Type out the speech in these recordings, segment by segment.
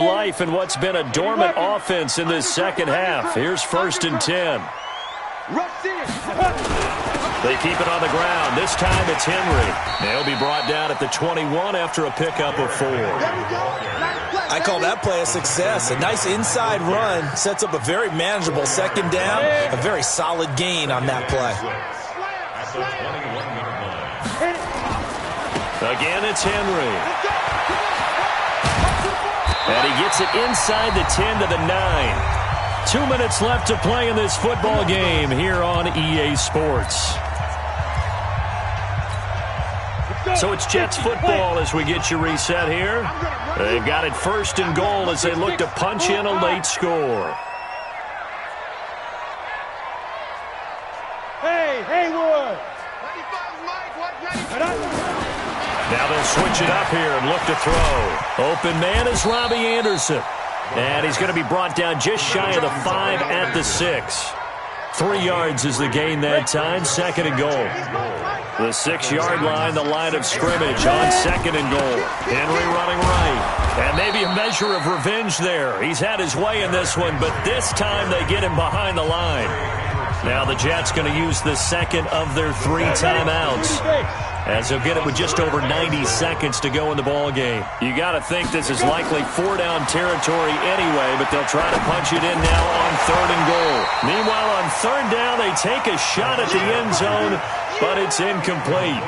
life in what's been a dormant offense in this second half. Here's 1st and 10. They keep it on the ground. This time it's Henry. They'll be brought down at the 21 after a pickup of 4. I call that play a success. A nice inside run sets up a very manageable second down. A very solid gain on that play. Again, it's Henry. And he gets it inside the 10 to the 9. 2 minutes left to play in this football game here on EA Sports. So it's Jets football as we get you reset here. They've got it 1st and goal as they look to punch in a late score. Hey, Haywood! Now they'll switch it up here and look to throw. Open man is Robbie Anderson. And he's going to be brought down just shy of the 5 at the 6. 3 yards is the gain that time, 2nd and goal. The 6-yard line, the line of scrimmage on 2nd and goal. Henry running right. And maybe a measure of revenge there. He's had his way in this one, but this time they get him behind the line. Now the Jets going to use the 2nd of their 3 timeouts, as they'll get it with just over 90 seconds to go in the ball game. You got to think this is likely 4-down territory anyway, but they'll try to punch it in now on 3rd and goal. Meanwhile, on 3rd down, they take a shot at the end zone, but it's incomplete.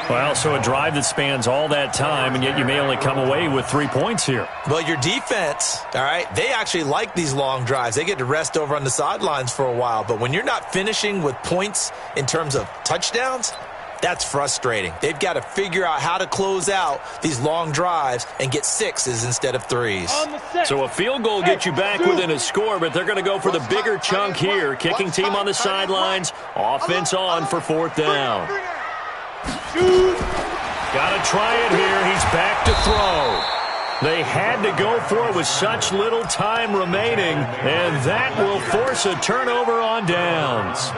Well, so a drive that spans all that time, and yet you may only come away with 3 points here. Well, your defense, all right, they actually like these long drives. They get to rest over on the sidelines for a while. But when you're not finishing with points in terms of touchdowns, that's frustrating. They've got to figure out how to close out these long drives and get 6s instead of 3s. So a field goal gets you back within a score, but they're going to go for the bigger chunk here. Kicking team on the sidelines, offense on for 4th down. Got to try it here. He's back to throw. They had to go for it with such little time remaining, and that will force a turnover on downs.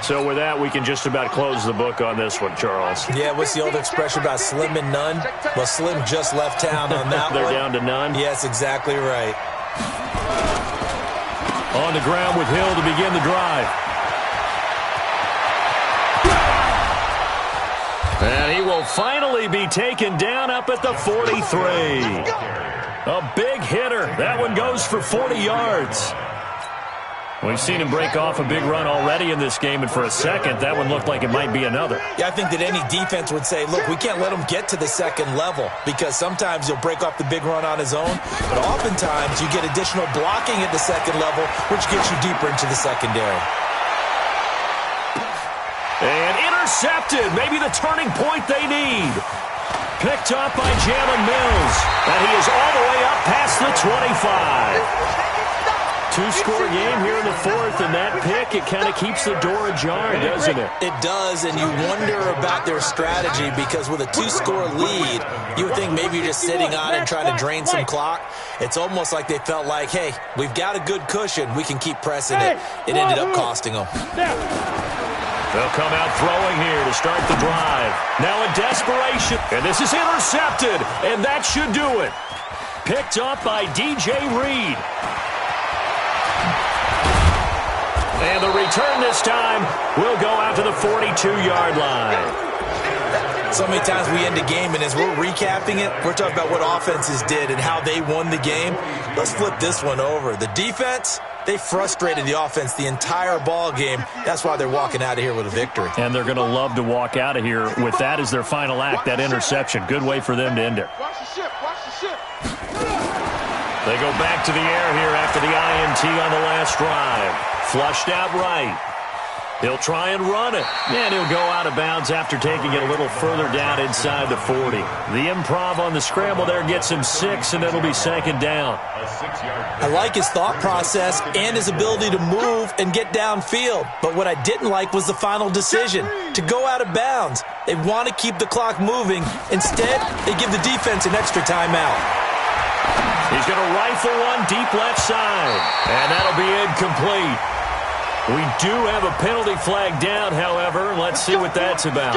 So with that, we can just about close the book on this one, Charles. Yeah, what's the old expression about slim and none? Well, Slim just left town on that They're one. down to none? Yes, exactly right. On the ground with Hill to begin the drive. And he will finally be taken down up at the 43. A big hitter. That one goes for 40 yards. We've seen him break off a big run already in this game, and for a second, that one looked like it might be another. Yeah, I think that any defense would say, look, we can't let him get to the 2nd level, because sometimes he'll break off the big run on his own, but oftentimes you get additional blocking at the 2nd level, which gets you deeper into the secondary. And intercepted, maybe the turning point they need. Picked up by Jalen Mills, and he is all the way up past the 25. 2-score game here in the 4th, and that pick, it kind of keeps the door ajar, doesn't it? It does, and you wonder about their strategy, because with a 2-score lead, you would think maybe you're just sitting on it and trying to drain some clock. It's almost like they felt like, hey, we've got a good cushion. We can keep pressing it. It ended up costing them. They'll come out throwing here to start the drive. Now in desperation, and this is intercepted, and that should do it. Picked up by DJ Reed. And the return this time will go out to the 42-yard line. So many times we end a game, and as we're recapping it, we're talking about what offenses did and how they won the game. Let's flip this one over. The defense, they frustrated the offense the entire ball game. That's why they're walking out of here with a victory. And they're going to love to walk out of here with that as their final act, that interception. Good way for them to end it. They go back to the air here after the INT on the last drive. Flushed out right. He'll try and run it. And he'll go out of bounds after taking it a little further down inside the 40. The improv on the scramble there gets him 6, and it'll be 2nd down. I like his thought process and his ability to move and get downfield. But what I didn't like was the final decision, to go out of bounds. They want to keep the clock moving. Instead, they give the defense an extra timeout. He's going to rifle one deep left side, and that'll be incomplete. We do have a penalty flag down, however. Let's see what that's about.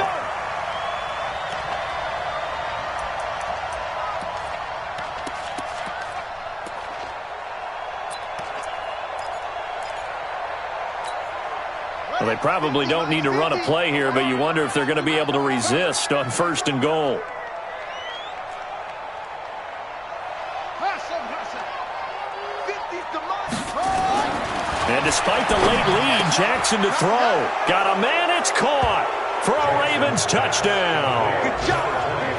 Well, they probably don't need to run a play here, but you wonder if they're going to be able to resist on 1st and goal. And despite the late lead, Jackson to throw. Got a man, it's caught for a Ravens touchdown.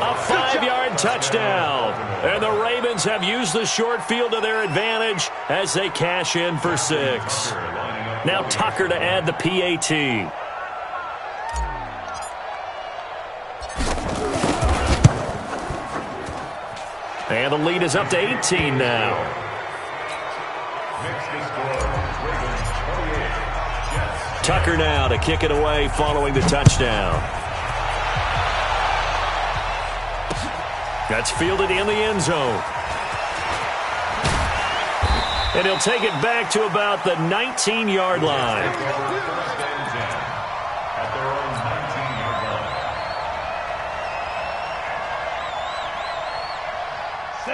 A 5-yard touchdown. And the Ravens have used the short field to their advantage as they cash in for 6. Now Tucker to add the PAT. And the lead is up to 18 now. Tucker now to kick it away following the touchdown. That's fielded in the end zone. And he'll take it back to about the 19-yard line.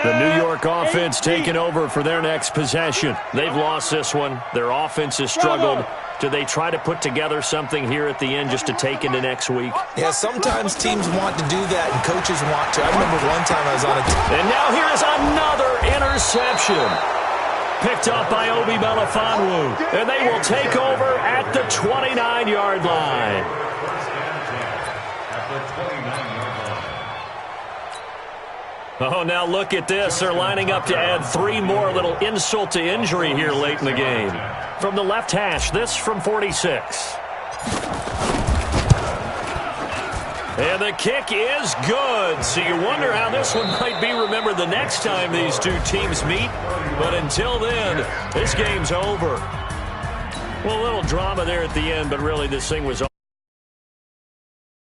The New York offense taking over for their next possession. They've lost this one. Their offense has struggled. Do they try to put together something here at the end just to take into next week? Yeah, sometimes teams want to do that and coaches want to. I remember one time I was on a team. And now here is another interception. Picked up by Obi Melifonwu. And they will take over at the 29-yard line. Oh, now look at this. They're lining up to add 3 more. Little insult to injury here late in the game. From the left hash, this from 46. And the kick is good. So you wonder how this one might be remembered the next time these two teams meet. But until then, this game's over. Well, a little drama there at the end, but really this thing was over.